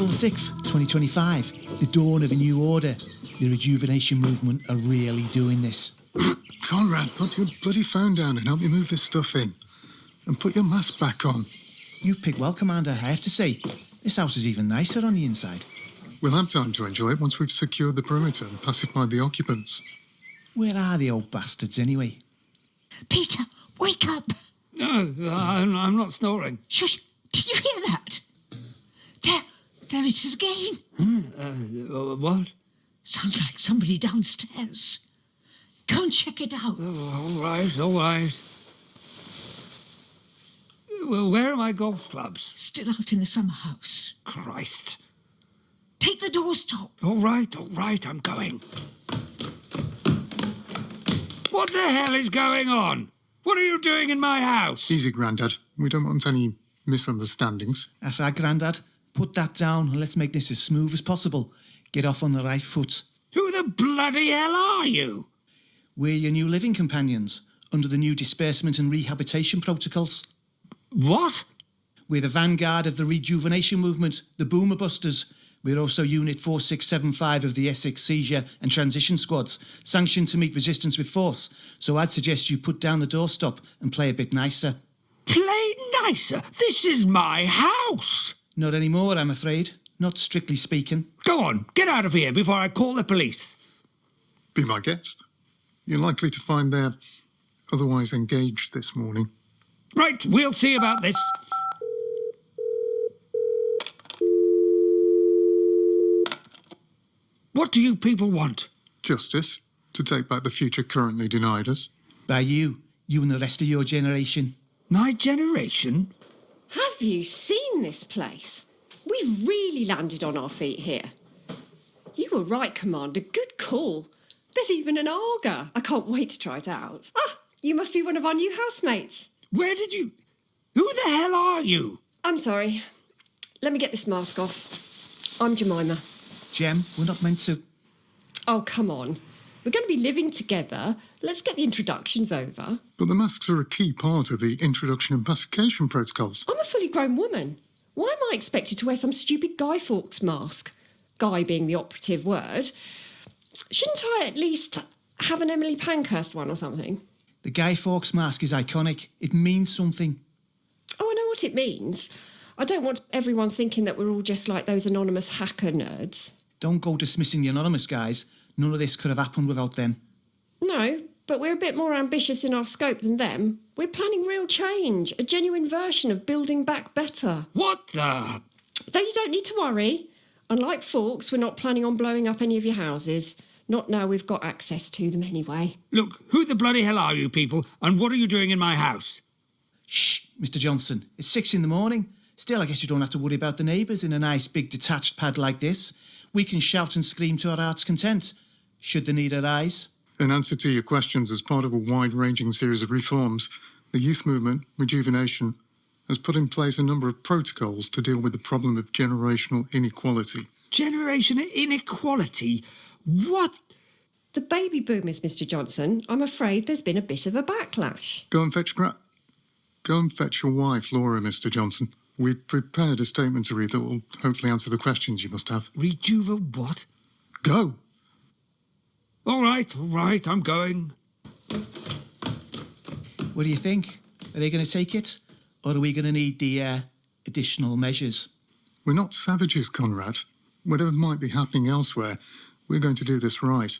the 6th, 2025, the dawn of a new order. The Rejuvenation Movement are really doing this. Conrad, put your bloody phone down and help me move this stuff in. And put your mask back on. You've picked well, Commander, I have to say. This house is even nicer on the inside. We'll have time to enjoy it once we've secured the perimeter and pacified the occupants. Where are the old bastards, anyway? Peter, wake up! No, I'm not snoring. Shush! Did you hear that? There it is again. What? Sounds like somebody downstairs. Go and check it out. Oh, all right. Well, where are my golf clubs? Still out in the summer house. Christ. Take the doorstop. All right, I'm going. What the hell is going on? What are you doing in my house? Easy, Grandad. We don't want any misunderstandings. That's our Grandad. Put that down and let's make this as smooth as possible. Get off on the right foot. Who the bloody hell are you? We're your new living companions, under the new disbursement and rehabilitation protocols. What? We're the vanguard of the Rejuvenation Movement, the Boomer Busters. We're also Unit 4675 of the Essex Seizure and Transition Squads, sanctioned to meet resistance with force. So I'd suggest you put down the doorstop and play a bit nicer. Play nicer? This is my house! Not anymore, I'm afraid. Not strictly speaking. Go on, get out of here before I call the police. Be my guest. You're likely to find they're otherwise engaged this morning. Right, we'll see about this. What do you people want? Justice, to take back the future currently denied us. By you and the rest of your generation. My generation? Have you seen this place? We've really landed on our feet here. You were right, Commander. Good call. There's even an Arga. I can't wait to try it out. Ah, you must be one of our new housemates. Where did you... Who the hell are you? I'm sorry. Let me get this mask off. I'm Jemima. Jem, we're not meant to... Oh, come on. We're going to be living together. Let's get the introductions over. But the masks are a key part of the introduction and pacification protocols. I'm a fully grown woman. Why am I expected to wear some stupid Guy Fawkes mask? Guy being the operative word. Shouldn't I at least have an Emily Pankhurst one or something? The Guy Fawkes mask is iconic. It means something. Oh, I know what it means. I don't want everyone thinking that we're all just like those anonymous hacker nerds. Don't go dismissing the anonymous guys. None of this could have happened without them. No, but we're a bit more ambitious in our scope than them. We're planning real change, a genuine version of building back better. What the... Though you don't need to worry. Unlike Fawkes, we're not planning on blowing up any of your houses. Not now we've got access to them anyway. Look, who the bloody hell are you people, and what are you doing in my house? Shh, Mr. Johnson. It's 6 in the morning. Still, I guess you don't have to worry about the neighbours in a nice big detached pad like this. We can shout and scream to our heart's content, should the need arise. In answer to your questions, as part of a wide-ranging series of reforms, the youth movement, Rejuvenation, has put in place a number of protocols to deal with the problem of generational inequality. Generational inequality? What? The baby boomers, Mr. Johnson. I'm afraid there's been a bit of a backlash. Go and fetch your wife, Laura, Mr. Johnson. We've prepared a statement to read that will hopefully answer the questions you must have. What? Go! All right, I'm going. What do you think? Are they going to take it? Or are we going to need the additional measures? We're not savages, Conrad. Whatever might be happening elsewhere, we're going to do this right.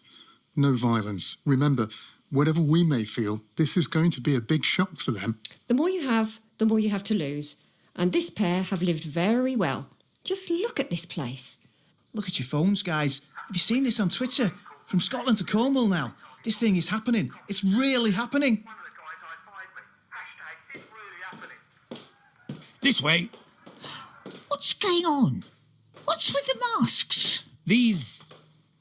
No violence. Remember, whatever we may feel, this is going to be a big shock for them. The more you have, the more you have to lose. And this pair have lived very well. Just look at this place. Look at your phones, guys. Have you seen this on Twitter? From Scotland to Cornwall now. This thing is happening. It's really happening. This way. What's going on? What's with the masks? These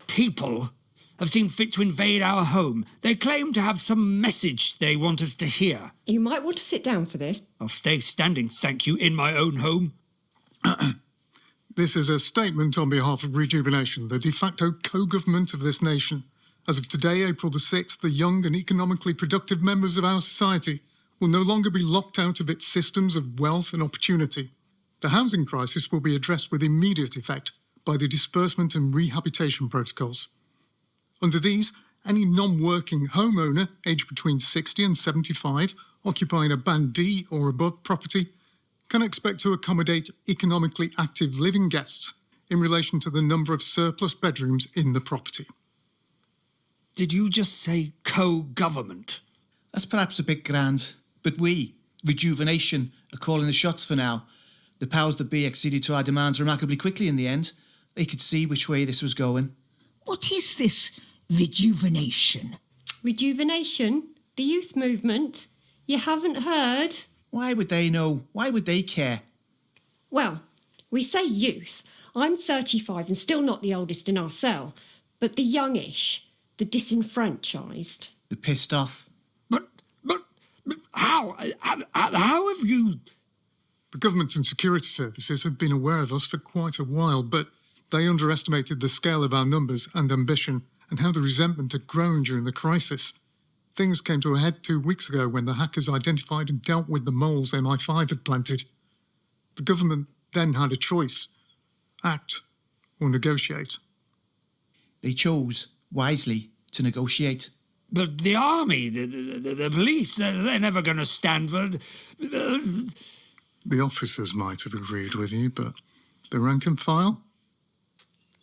people have seen fit to invade our home. They claim to have some message they want us to hear. You might want to sit down for this. I'll stay standing, thank you, in my own home. This is a statement on behalf of Rejuvenation, the de facto co-government of this nation. As of today, April the 6th, the young and economically productive members of our society will no longer be locked out of its systems of wealth and opportunity. The housing crisis will be addressed with immediate effect by the disbursement and rehabilitation protocols. Under these, any non-working homeowner aged between 60 and 75 occupying a Band D or above property can expect to accommodate economically active living guests in relation to the number of surplus bedrooms in the property. Did you just say co-government? That's perhaps a bit grand, but we, Rejuvenation, are calling the shots for now. The powers that be acceded to our demands remarkably quickly in the end. They could see which way this was going. What is this rejuvenation? Rejuvenation? The youth movement? You haven't heard? Why would they know? Why would they care? Well, we say youth. I'm 35 and still not the oldest in our cell, but the youngish, the disenfranchised. The pissed off. But how? How have you... The government and security services have been aware of us for quite a while, but they underestimated the scale of our numbers and ambition and how the resentment had grown during the crisis. Things came to a head 2 weeks ago when the hackers identified and dealt with the moles MI5 had planted. The government then had a choice: act or negotiate. They chose, wisely, to negotiate. But the army, the police, they're never going to stand for... The officers might have agreed with you, but the rank and file?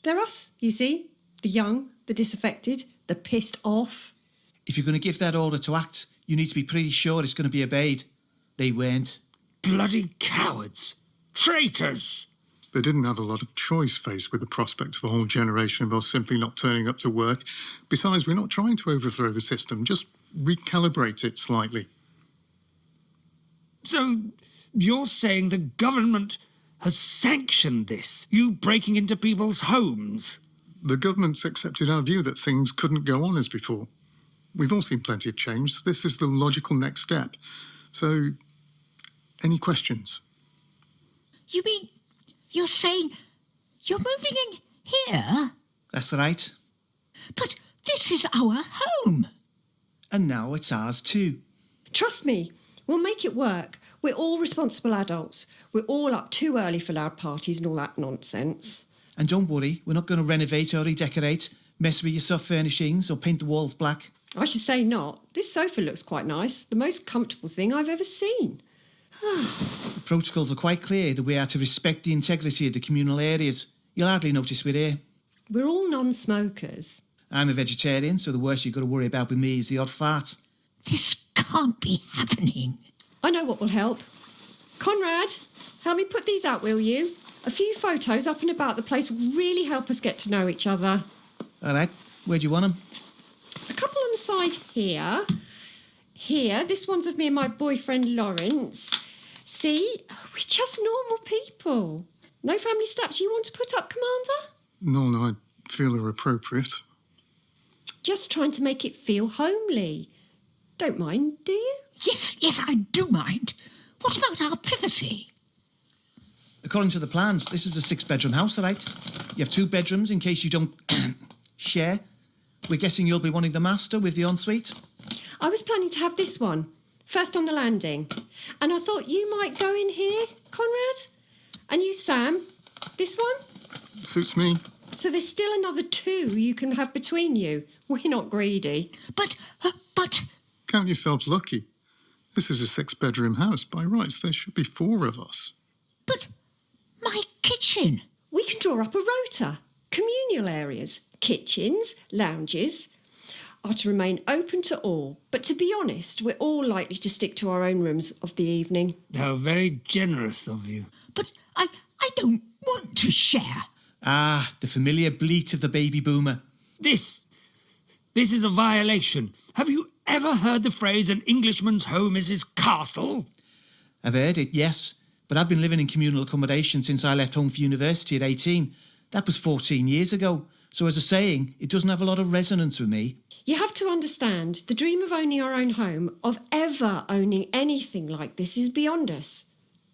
They're us, you see. The young, the disaffected, the pissed off. If you're going to give that order to act, you need to be pretty sure it's going to be obeyed. They weren't. Bloody cowards! Traitors! They didn't have a lot of choice faced with the prospect of a whole generation of us simply not turning up to work. Besides, we're not trying to overthrow the system, just recalibrate it slightly. So you're saying the government has sanctioned this? You breaking into people's homes? The government's accepted our view that things couldn't go on as before. We've all seen plenty of change. This is the logical next step. So, any questions? You mean you're saying you're moving in here? That's right. But this is our home. And now it's ours too. Trust me, we'll make it work. We're all responsible adults. We're all up too early for loud parties and all that nonsense. And don't worry, we're not going to renovate or redecorate, mess with your soft furnishings or paint the walls black. I should say not. This sofa looks quite nice. The most comfortable thing I've ever seen. The protocols are quite clear that we are to respect the integrity of the communal areas. You'll hardly notice we're here. We're all non-smokers. I'm a vegetarian, so the worst you've got to worry about with me is the odd fart. This can't be happening. I know what will help. Conrad, help me put these out, will you? A few photos up and about the place will really help us get to know each other. All right, where do you want them? A couple on the side here. Here, this one's of me and my boyfriend Lawrence. See, we're just normal people. No family snaps you want to put up, Commander? None I feel are appropriate. Just trying to make it feel homely. Don't mind, do you? Yes, I do mind. What about our privacy? According to the plans, this is a 6-bedroom house, all right? You have 2 bedrooms in case you don't share. We're guessing you'll be wanting the master with the ensuite. I was planning to have this one, first on the landing. And I thought you might go in here, Conrad. And you, Sam, this one. Suits me. So there's still another 2 you can have between you. We're not greedy. But... Count yourselves lucky. This is a 6-bedroom house. By rights, there should be 4 of us. But my kitchen. We can draw up a rota. Communal areas, kitchens, lounges are to remain open to all. But to be honest, we're all likely to stick to our own rooms of the evening. How very generous of you. But I don't want to share. Ah, the familiar bleat of the baby boomer. This is a violation. Have you ever heard the phrase, an Englishman's home is his castle? I've heard it, yes. But I've been living in communal accommodation since I left home for university at 18. That was 14 years ago. So as a saying, it doesn't have a lot of resonance with me. You have to understand, the dream of owning our own home, of ever owning anything like this, is beyond us.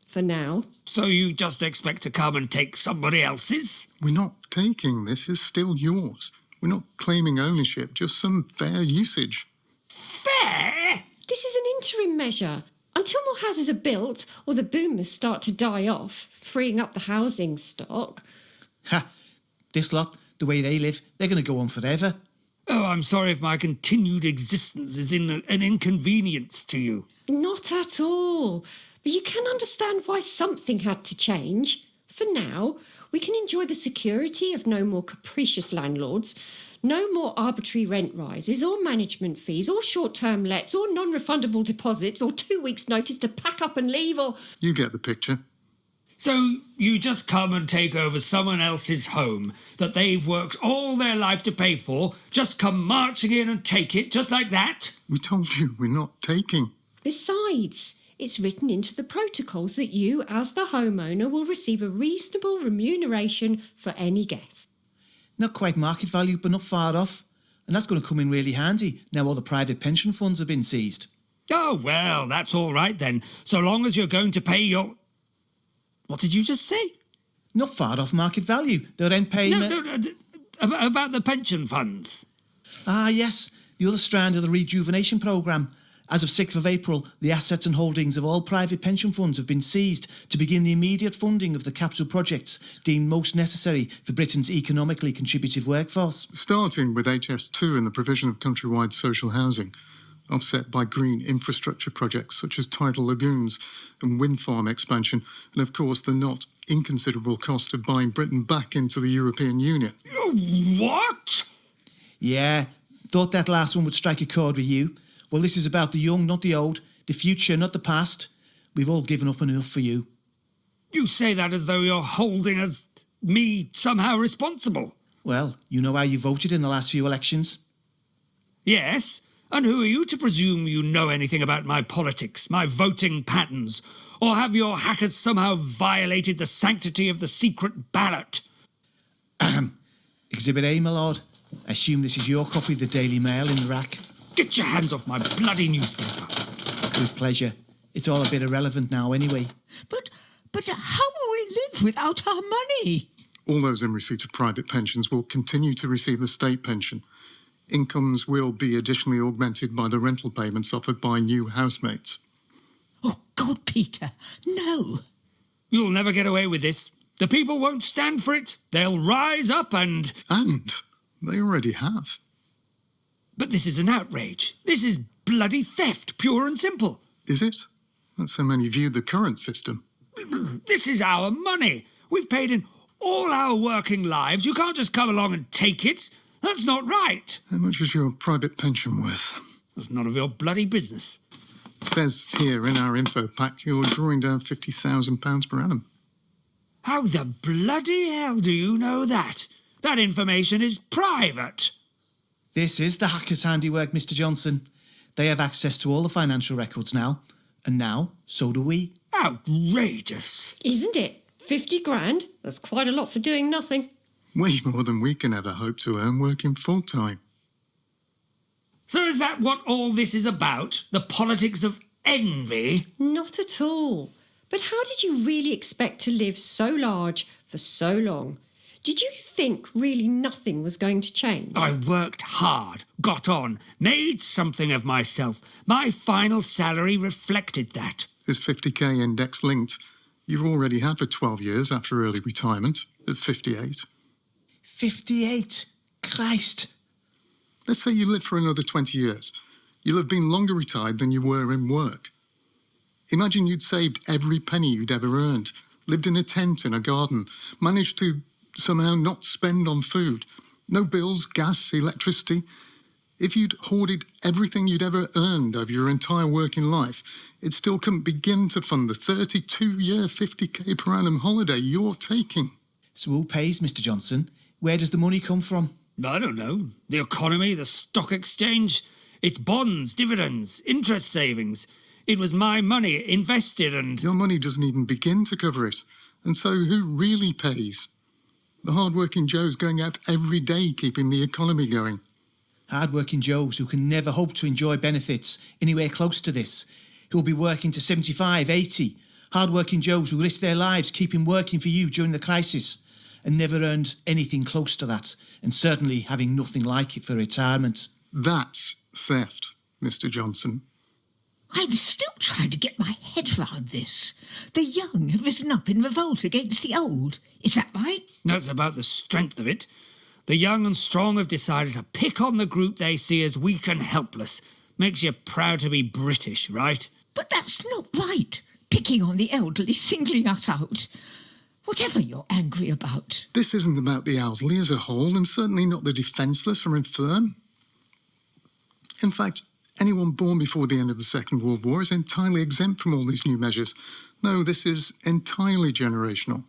For now. So you just expect to come and take somebody else's? We're not taking this. It's still yours. We're not claiming ownership, just some fair usage. Fair? This is an interim measure. Until more houses are built or the boomers start to die off, freeing up the housing stock. Ha! This lot, the way they live, they're going to go on forever. Oh, I'm sorry if my continued existence is an inconvenience to you. Not at all. But you can understand why something had to change. For now, we can enjoy the security of no more capricious landlords, no more arbitrary rent rises or management fees or short-term lets or non-refundable deposits or 2 weeks' notice to pack up and leave or... You get the picture. So you just come and take over someone else's home that they've worked all their life to pay for, just come marching in and take it, just like that? We told you we're not taking. Besides, it's written into the protocols that you, as the homeowner, will receive a reasonable remuneration for any guest. Not quite market value, but not far off. And that's going to come in really handy now all the private pension funds have been seized. Oh, well, that's all right then, so long as you're going to pay your... What did you just say? Not far off market value. The rent payment... No, about the pension funds. Ah, yes, the other strand of the Rejuvenation programme. As of 6th of April, the assets and holdings of all private pension funds have been seized to begin the immediate funding of the capital projects deemed most necessary for Britain's economically contributive workforce. Starting with HS2 and the provision of countrywide social housing, offset by green infrastructure projects such as tidal lagoons and wind farm expansion, and of course the not inconsiderable cost of buying Britain back into the European Union. What? Yeah, thought that last one would strike a chord with you. Well, this is about the young, not the old, the future, not the past. We've all given up enough for you. You say that as though you're holding us, me, somehow responsible. Well, you know how you voted in the last few elections. Yes, and who are you to presume you know anything about my politics, my voting patterns? Or have your hackers somehow violated the sanctity of the secret ballot? Exhibit A, my lord. I assume this is your copy of the Daily Mail in the rack. Get your hands off my bloody newspaper. With pleasure. It's all a bit irrelevant now anyway. But how will we live without our money? All those in receipt of private pensions will continue to receive a state pension. Incomes will be additionally augmented by the rental payments offered by new housemates. Oh, God, Peter, no. You'll never get away with this. The people won't stand for it. They'll rise up and... And they already have. But this is an outrage. This is bloody theft, pure and simple. Is it? That's how many view the current system. This is our money. We've paid in all our working lives. You can't just come along and take it. That's not right. How much is your private pension worth? That's none of your bloody business. It says here in our info pack you're drawing down £50,000 per annum. How the bloody hell do you know that? That information is private. This is the hackers' handiwork, Mr. Johnson. They have access to all the financial records now. And now, so do we. Outrageous. Isn't it? 50 grand? That's quite a lot for doing nothing. Way more than we can ever hope to earn working full-time. So is that what all this is about? The politics of envy? Not at all. But how did you really expect to live so large for so long? Did you think really nothing was going to change? I worked hard, got on, made something of myself. My final salary reflected that. Is 50k index linked? You've already had for 12 years after early retirement, at 58. 58? Christ. Let's say you live for another 20 years. You'll have been longer retired than you were in work. Imagine you'd saved every penny you'd ever earned, lived in a tent in a garden, managed to somehow not spend on food. No bills, gas, electricity. If you'd hoarded everything you'd ever earned over your entire working life, it still couldn't begin to fund the 32-year 50k per annum holiday you're taking. So who pays, Mr. Johnson? Where does the money come from? I don't know. The economy, the stock exchange. It's bonds, dividends, interest savings. It was my money invested and... Your money doesn't even begin to cover it. And so who really pays? The hard-working Joes going out every day keeping the economy going. Hard-working Joes who can never hope to enjoy benefits anywhere close to this, who'll be working to 75, 80. Hard-working Joes who risk their lives keeping working for you during the crisis and never earned anything close to that, and certainly having nothing like it for retirement. That's theft, Mr. Johnson. I'm still trying to get my head round this. The young have risen up in revolt against the old. Is that right? That's about the strength of it. The young and strong have decided to pick on the group they see as weak and helpless. Makes you proud to be British, right? But that's not right. Picking on the elderly, singling us out. Whatever you're angry about. This isn't about the elderly as a whole, and certainly not the defenceless or infirm. In fact, anyone born before the end of the Second World War is entirely exempt from all these new measures. No, this is entirely generational.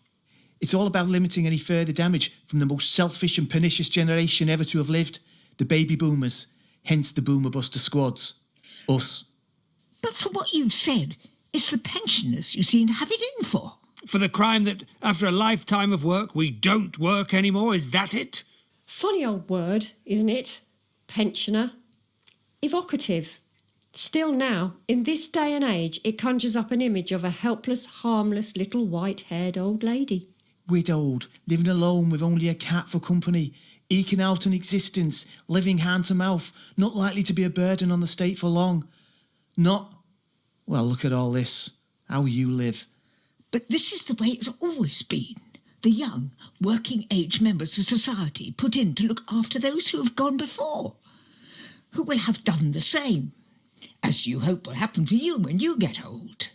It's all about limiting any further damage from the most selfish and pernicious generation ever to have lived, the baby boomers, hence the boomer buster squads. Us. But from what you've said, it's the pensioners you seem to have it in for. For the crime that, after a lifetime of work, we don't work anymore, is that it? Funny old word, isn't it? Pensioner. Evocative. Still now, in this day and age, it conjures up an image of a helpless, harmless, little white-haired old lady. Widowed, living alone with only a cat for company, eking out an existence, living hand to mouth, not likely to be a burden on the state for long. Not, well, look at all this, how you live. But this is the way it's always been. The young, working-age members of society put in to look after those who have gone before, who will have done the same, as you hope will happen for you when you get old.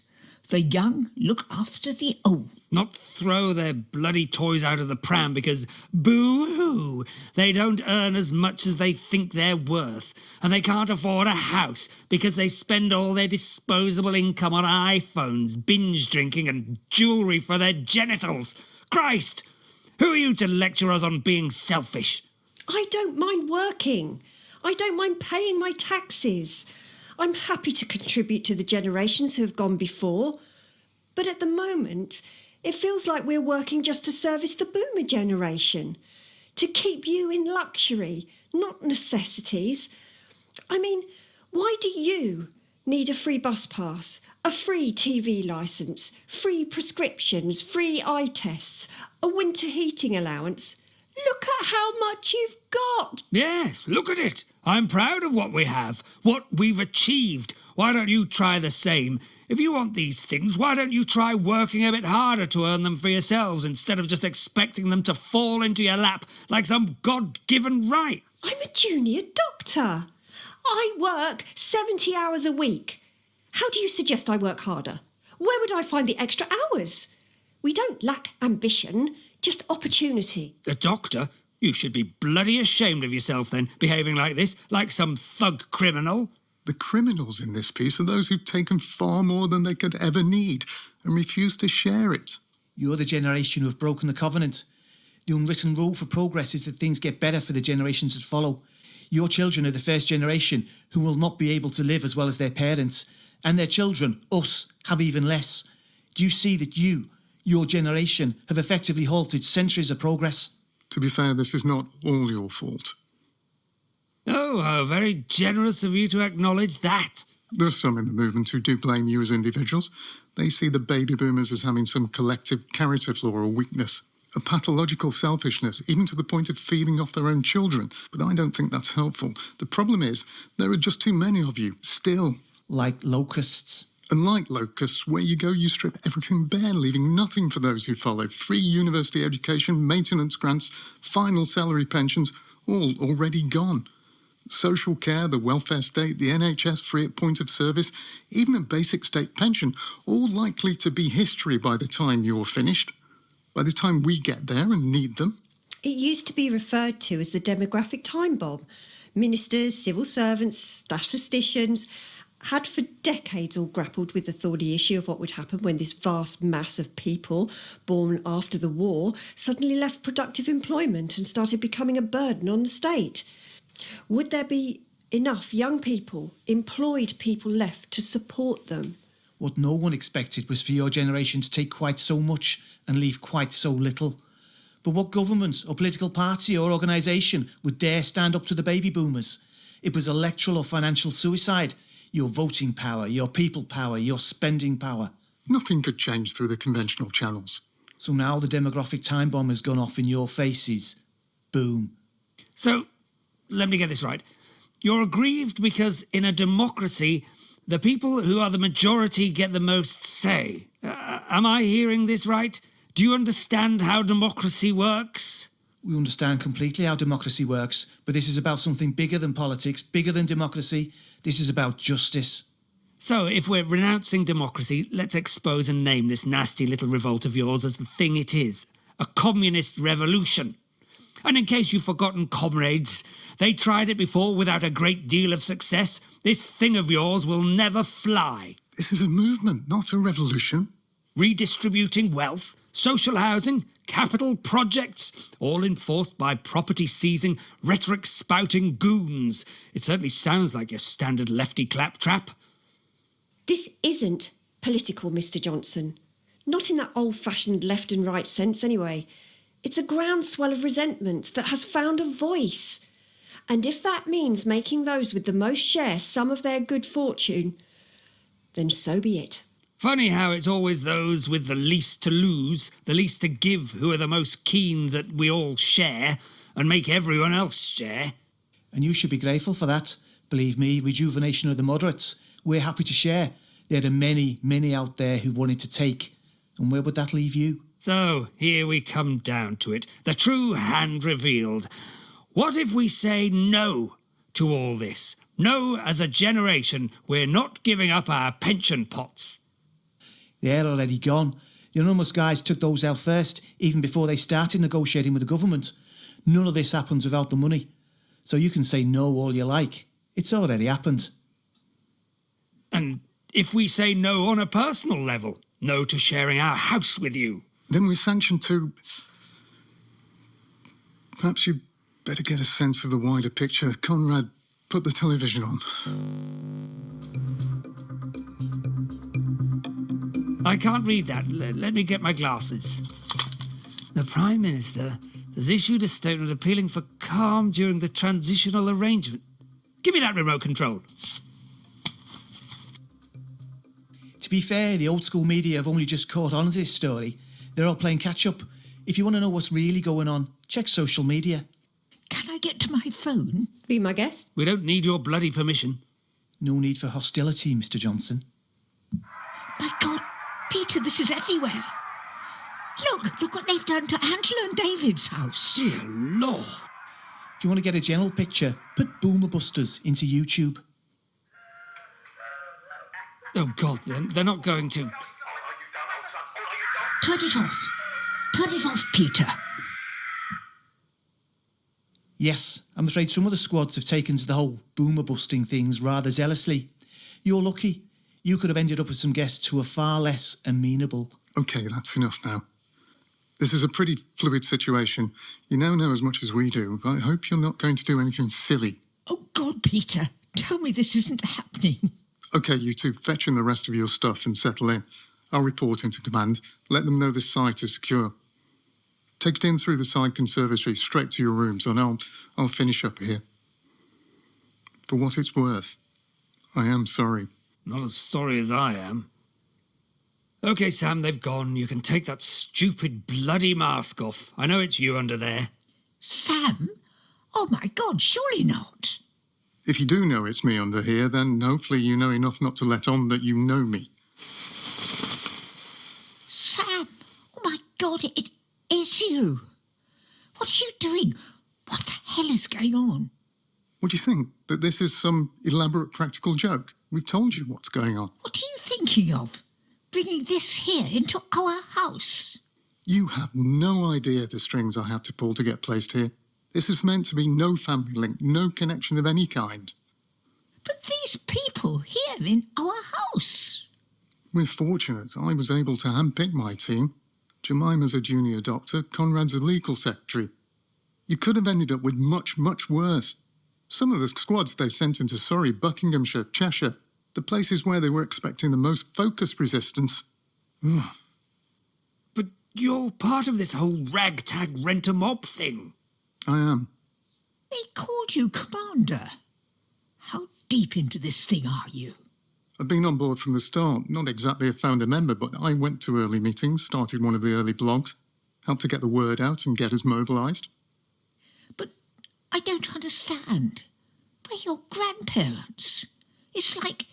The young look after the old. Not throw their bloody toys out of the pram because, boo-hoo, they don't earn as much as they think they're worth, and they can't afford a house because they spend all their disposable income on iPhones, binge drinking and jewellery for their genitals. Christ! Who are you to lecture us on being selfish? I don't mind working. I don't mind paying my taxes. I'm happy to contribute to the generations who have gone before. But at the moment, it feels like we're working just to service the boomer generation, to keep you in luxury, not necessities. I mean, why do you need a free bus pass, a free TV licence, free prescriptions, free eye tests, a winter heating allowance? Look at how much you've got. Yes, look at it. I'm proud of what we have, what we've achieved. Why don't you try the same? If you want these things, why don't you try working a bit harder to earn them for yourselves instead of just expecting them to fall into your lap like some God-given right? I'm a junior doctor. I work 70 hours a week. How do you suggest I work harder? Where would I find the extra hours? We don't lack ambition, just opportunity. A doctor? You should be bloody ashamed of yourself then, behaving like this, like some thug criminal. The criminals in this piece are those who've taken far more than they could ever need and refuse to share it. You're the generation who have broken the covenant. The unwritten rule for progress is that things get better for the generations that follow. Your children are the first generation who will not be able to live as well as their parents, and their children, us, have even less. Do you see that you, your generation, have effectively halted centuries of progress? To be fair, this is not all your fault. Oh, how very generous of you to acknowledge that. There's some in the movement who do blame you as individuals. They see the baby boomers as having some collective character flaw or weakness, a pathological selfishness, even to the point of feeding off their own children. But I don't think that's helpful. The problem is, there are just too many of you, still. Like locusts. And like locusts, where you go, you strip everything bare, leaving nothing for those who follow. Free university education, maintenance grants, final salary pensions, all already gone. Social care, the welfare state, the NHS free at point of service, even a basic state pension, all likely to be history by the time you're finished, by the time we get there and need them. It used to be referred to as the demographic time bomb. Ministers, civil servants, statisticians had for decades all grappled with the thorny issue of what would happen when this vast mass of people born after the war suddenly left productive employment and started becoming a burden on the state. Would there be enough young people, employed people left to support them? What no one expected was for your generation to take quite so much and leave quite so little. But what government or political party or organisation would dare stand up to the baby boomers? It was electoral or financial suicide. Your voting power, your people power, your spending power. Nothing could change through the conventional channels. So now the demographic time bomb has gone off in your faces. Boom. So, let me get this right. You're aggrieved because in a democracy, The people who are the majority get the most say. Am I hearing this right? Do you understand how democracy works? We understand completely how democracy works, but this is about something bigger than politics, bigger than democracy. This is about justice. So, if we're renouncing democracy, let's expose and name this nasty little revolt of yours as the thing it is. A communist revolution. And in case you've forgotten, comrades, they tried it before without a great deal of success. This thing of yours will never fly. This is a movement, not a revolution. Redistributing wealth, social housing, capital projects, all enforced by property-seizing, rhetoric-spouting goons. It certainly sounds like your standard lefty claptrap. This isn't political, Mr. Johnson. Not in that old-fashioned left and right sense, anyway. It's a groundswell of resentment that has found a voice. And if that means making those with the most share some of their good fortune, then so be it. Funny how it's always those with the least to lose, the least to give, who are the most keen that we all share and make everyone else share. And you should be grateful for that. Believe me, Rejuvenation are the moderates. We're happy to share. There are many, many out there who wanted to take. And where would that leave you? So, here we come down to it, the true hand revealed. What if we say no to all this? No, as a generation, we're not giving up our pension pots. They're already gone. The anonymous guys took those out first, even before they started negotiating with the government. None of this happens without the money. So you can say no all you like. It's already happened. And if we say no on a personal level, no to sharing our house with you. Then we're sanctioned to... Perhaps you better get a sense of the wider picture. Conrad, put the television on. I can't read that. Let me get my glasses. The Prime Minister has issued a statement appealing for calm during the transitional arrangement. Give me that remote control. To be fair, the old school media have only just caught on to this story. They're all playing catch up. If you want to know what's really going on, check social media. Can I get to my phone? Be my guest. We don't need your bloody permission. No need for hostility, Mr. Johnson. My God, Peter, this is everywhere. Look what they've done to Angela and David's house. Dear Lord. If you want to get a general picture, put Boomer Busters into YouTube. Oh, God, they're not going to... Turn it off. Turn it off, Peter. Yes, I'm afraid some of the squads have taken to the whole boomer busting things rather zealously. You're lucky. You could have ended up with some guests who are far less amenable. OK, that's enough now. This is a pretty fluid situation. You now know as much as we do, but I hope you're not going to do anything silly. Oh, God, Peter, tell me this isn't happening. OK, you two, fetch in the rest of your stuff and settle in. I'll report into command. Let them know this site is secure. Take it in through the side conservatory, straight to your rooms, and I'll finish up here. For what it's worth, I am sorry. Not as sorry as I am. OK, Sam, they've gone. You can take that stupid bloody mask off. I know it's you under there. Sam? Oh, my God, surely not. If you do know it's me under here, then hopefully you know enough not to let on that you know me. Sam, oh, my God, it is you. What are you doing? What the hell is going on? What do you think? That this is some elaborate practical joke? We've told you what's going on. What are you thinking of? Bringing this here into our house? You have no idea the strings I have to pull to get placed here. This is meant to be no family link, no connection of any kind. But these people here in our house. We're fortunate I was able to handpick my team. Jemima's a junior doctor, Conrad's a legal secretary. You could have ended up with much, much worse. Some of the squads they sent into Surrey, Buckinghamshire, Cheshire, the places where they were expecting the most focused resistance. But you're part of this whole ragtag rent-a-mob thing. I am. They called you Commander. How deep into this thing are you? I've been on board from the start. Not exactly a founder member, but I went to early meetings, started one of the early blogs, helped to get the word out and get us mobilised. But I don't understand. We're your grandparents. It's like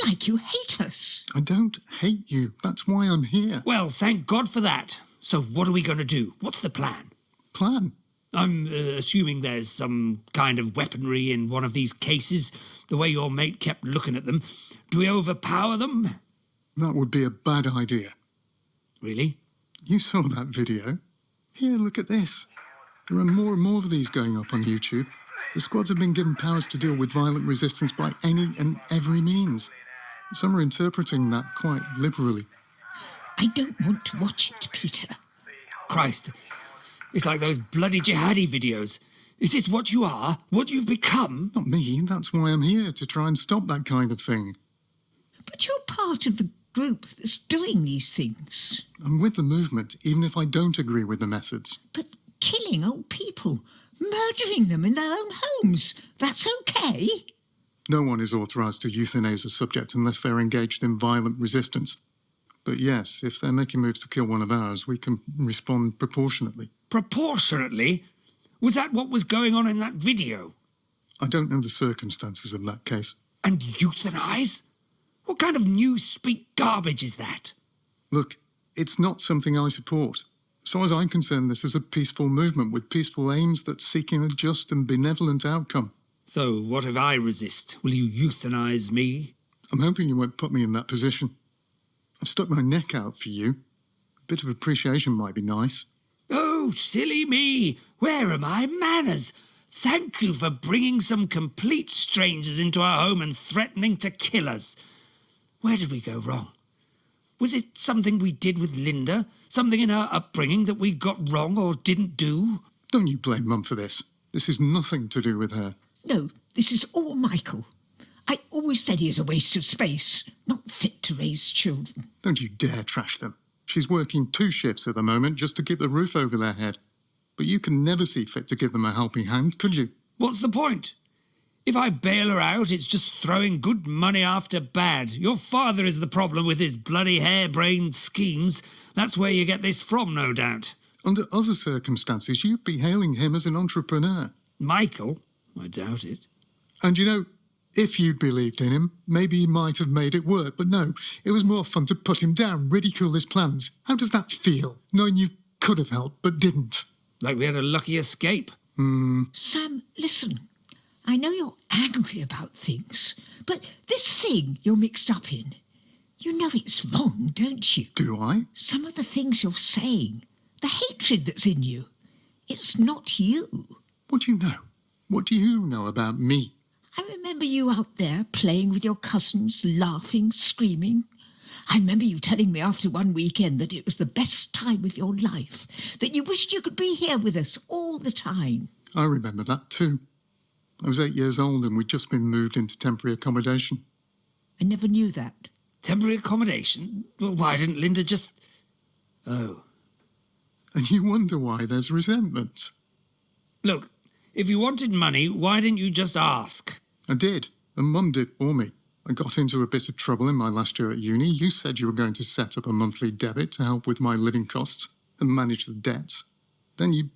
like you hate us. I don't hate you. That's why I'm here. Well, thank God for that. So what are we going to do? What's the plan? Plan? I'm assuming there's some kind of weaponry in one of these cases, the way your mate kept looking at them. Do we overpower them? That would be a bad idea. Really? You saw that video. Here, look at this. There are more and more of these going up on YouTube. The squads have been given powers to deal with violent resistance by any and every means. Some are interpreting that quite liberally. I don't want to watch it, Peter. Christ, it's like those bloody jihadi videos. Is this what you are? What you've become? Not me. That's why I'm here, to try and stop that kind of thing. But you're part of the group that's doing these things. I'm with the movement, even if I don't agree with the methods. But killing old people, murdering them in their own homes, that's okay? No one is authorised to euthanize a subject unless they're engaged in violent resistance. But yes, if they're making moves to kill one of ours, we can respond proportionately. Proportionately? Was that what was going on in that video? I don't know the circumstances of that case. And euthanize? What kind of newspeak garbage is that? Look, it's not something I support. As far as I'm concerned, this is a peaceful movement with peaceful aims that's seeking a just and benevolent outcome. So what if I resist? Will you euthanize me? I'm hoping you won't put me in that position. I've stuck my neck out for you. A bit of appreciation might be nice. Oh, silly me! Where are my manners? Thank you for bringing some complete strangers into our home and threatening to kill us. Where did we go wrong? Was it something we did with Linda? Something in her upbringing that we got wrong or didn't do? Don't you blame Mum for this. This is nothing to do with her. No, this is all Michael. I always said he is a waste of space, not fit to raise children. Don't you dare trash them. She's working 2 shifts at the moment just to keep the roof over their head. But you can never see fit to give them a helping hand, could you? What's the point? If I bail her out, it's just throwing good money after bad. Your father is the problem with his bloody harebrained schemes. That's where you get this from, no doubt. Under other circumstances, you'd be hailing him as an entrepreneur. Michael? I doubt it. And you know, if you'd believed in him, maybe he might have made it work. But no, it was more fun to put him down, ridicule his plans. How does that feel, knowing you could have helped but didn't? Like we had a lucky escape. Sam, listen. I know you're angry about things, but this thing you're mixed up in, you know it's wrong, don't you? Do I? Some of the things you're saying, the hatred that's in you, it's not you. What do you know? What do you know about me? I remember you out there playing with your cousins, laughing, screaming. I remember you telling me after one weekend that it was the best time of your life, that you wished you could be here with us all the time. I remember that too. I was 8 years old and we'd just been moved into temporary accommodation. I never knew that. Temporary accommodation? Well, why didn't Linda just... Oh. And you wonder why there's resentment. Look, if you wanted money, why didn't you just ask? I did, and Mum did for me. I got into a bit of trouble in my last year at uni. You said you were going to set up a monthly debit to help with my living costs and manage the debts. Then you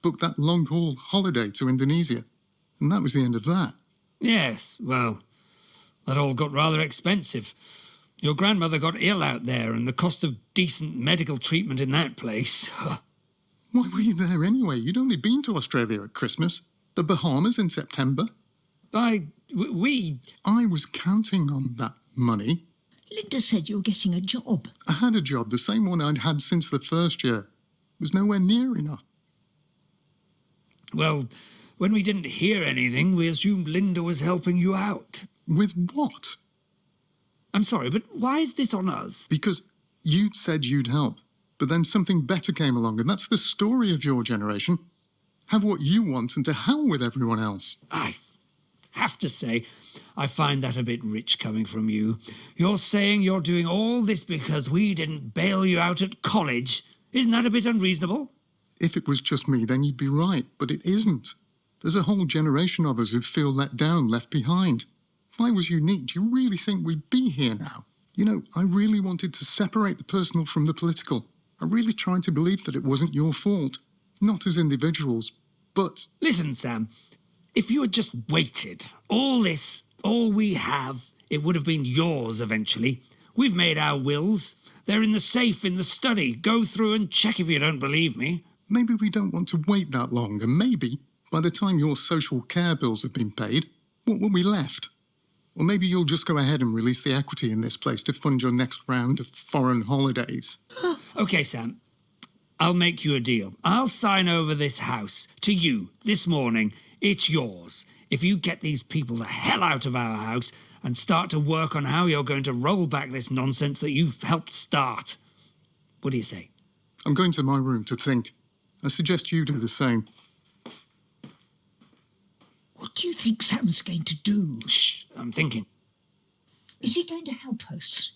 booked that long-haul holiday to Indonesia, and that was the end of that. Yes, well, that all got rather expensive. Your grandmother got ill out there, and the cost of decent medical treatment in that place... Why were you there anyway? You'd only been to Australia at Christmas, the Bahamas in September. We... I was counting on that money. Linda said you were getting a job. I had a job, the same one I'd had since the first year. It was nowhere near enough. Well, when we didn't hear anything, we assumed Linda was helping you out. With what? I'm sorry, but why is this on us? Because you'd said you'd help, but then something better came along, and that's the story of your generation. Have what you want and to hell with everyone else. I have to say, I find that a bit rich coming from you. You're saying you're doing all this because we didn't bail you out at college. Isn't that a bit unreasonable? If it was just me, then you'd be right, but it isn't. There's a whole generation of us who feel let down, left behind. If I was unique, do you really think we'd be here now? You know, I really wanted to separate the personal from the political. I really tried to believe that it wasn't your fault. Not as individuals, but... Listen, Sam, if you had just waited, all we have it would have been yours eventually. We've made our wills. They're in the safe in the study. Go through and check if you don't believe me. Maybe we don't want to wait that long, and maybe by the time your social care bills have been paid, what will be left? Or maybe you'll just go ahead and release the equity in this place to fund your next round of foreign holidays. OK, Sam. I'll make you a deal. I'll sign over this house to you this morning. It's yours. If you get these people the hell out of our house and start to work on how you're going to roll back this nonsense that you've helped start. What do you say? I'm going to my room to think. I suggest you do the same. What do you think Sam's going to do? Shh, I'm thinking. Is he going to help us?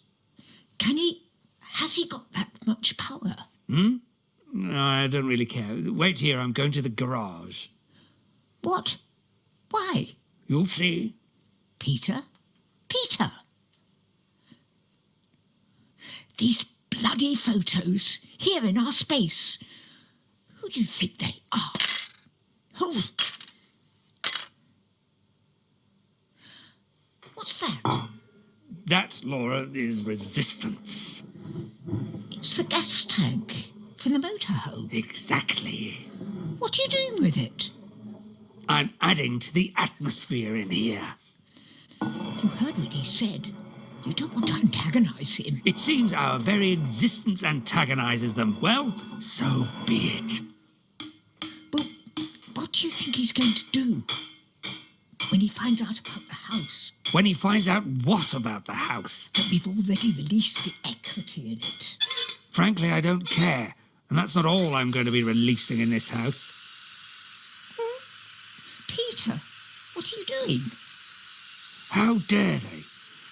Can he... Has he got that much power? No, I don't really care. Wait here, I'm going to the garage. What? Why? You'll see. Peter? Peter! These bloody photos, here in our space. Who do you think they are? Oh! What's that? That, Laura, is resistance. It's the gas tank from the motorhome. Exactly. What are you doing with it? I'm adding to the atmosphere in here. You heard what he said. You don't want to antagonise him. It seems our very existence antagonises them. Well, so be it. But what do you think he's going to do when he finds out about the house? When he finds out what about the house? That we've already released the equity in it. Frankly, I don't care. And that's not all I'm going to be releasing in this house. Peter, what are you doing? How dare they?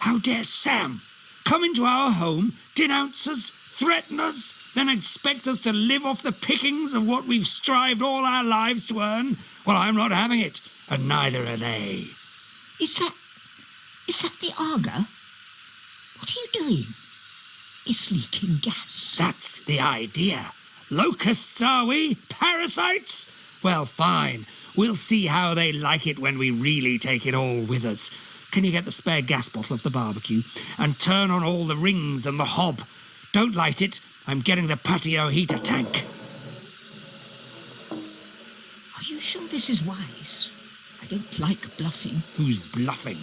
How dare Sam come into our home, denounce us, threaten us, then expect us to live off the pickings of what we've strived all our lives to earn? Well, I'm not having it, and neither are they. Is that the Aga? What are you doing? It's leaking gas. That's the idea. Locusts, are we? Parasites? Well, fine. We'll see how they like it when we really take it all with us. Can you get the spare gas bottle off the barbecue and turn on all the rings and the hob? Don't light it. I'm getting the patio heater tank. Are you sure this is wise? I don't like bluffing. Who's bluffing?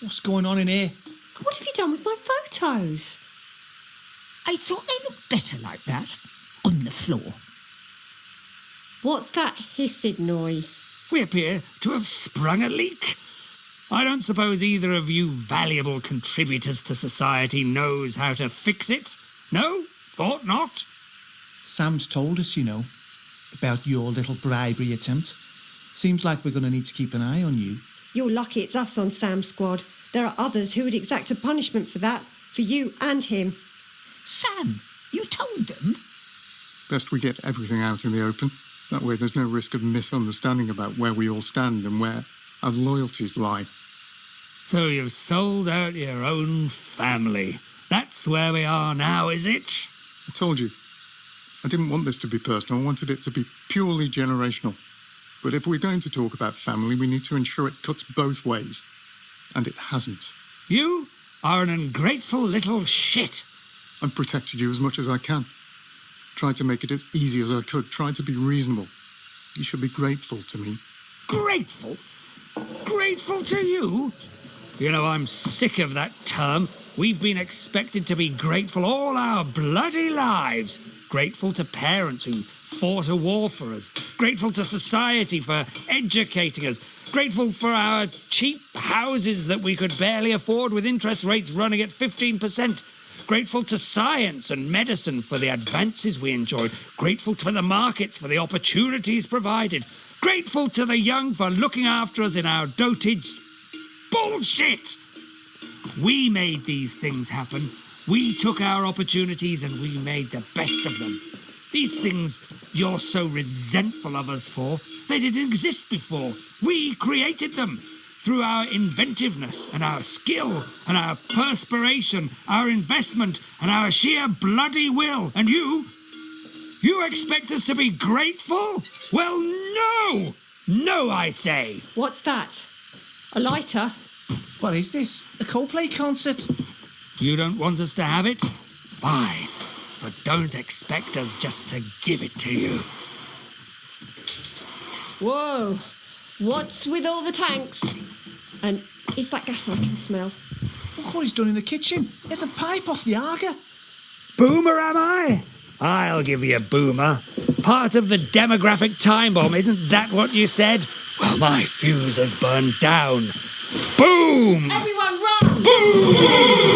What's going on in here? What have you done with my photos? I thought they looked better like that, on the floor. What's that hissing noise? We appear to have sprung a leak. I don't suppose either of you valuable contributors to society knows how to fix it? No? Thought not? Sam's told us, you know, about your little bribery attempt. Seems like we're going to need to keep an eye on you. You're lucky it's us on Sam's squad. There are others who would exact a punishment for that, for you and him. Sam, you told them? Best we get everything out in the open. That way there's no risk of misunderstanding about where we all stand and where our loyalties lie. So you've sold out your own family. That's where we are now, is it? I told you. I didn't want this to be personal. I wanted it to be purely generational. But if we're going to talk about family, we need to ensure it cuts both ways. And it hasn't. You are an ungrateful little shit. I've protected you as much as I can. Tried to make it as easy as I could. Tried to be reasonable. You should be grateful to me. Grateful? Grateful to you? You know, I'm sick of that term. We've been expected to be grateful all our bloody lives. Grateful to parents who fought a war for us. Grateful to society for educating us. Grateful for our cheap houses that we could barely afford with interest rates running at 15%. Grateful to science and medicine for the advances we enjoyed. Grateful to the markets for the opportunities provided. Grateful to the young for looking after us in our dotage. Bullshit! We made these things happen. We took our opportunities and we made the best of them. These things you're so resentful of us for, they didn't exist before. We created them through our inventiveness and our skill and our perspiration, our investment and our sheer bloody will. And you expect us to be grateful? Well, no! No, I say. What's that? A lighter? What is this? A Coldplay concert? You don't want us to have it? Fine. But don't expect us just to give it to you. Whoa! What's with all the tanks? And is that gas I can smell? Look what he's done in the kitchen. There's a pipe off the Arga. Boomer, am I? I'll give you Boomer. Part of the demographic time bomb, isn't that what you said? Well, my fuse has burned down. Boom! Everyone run! Boom!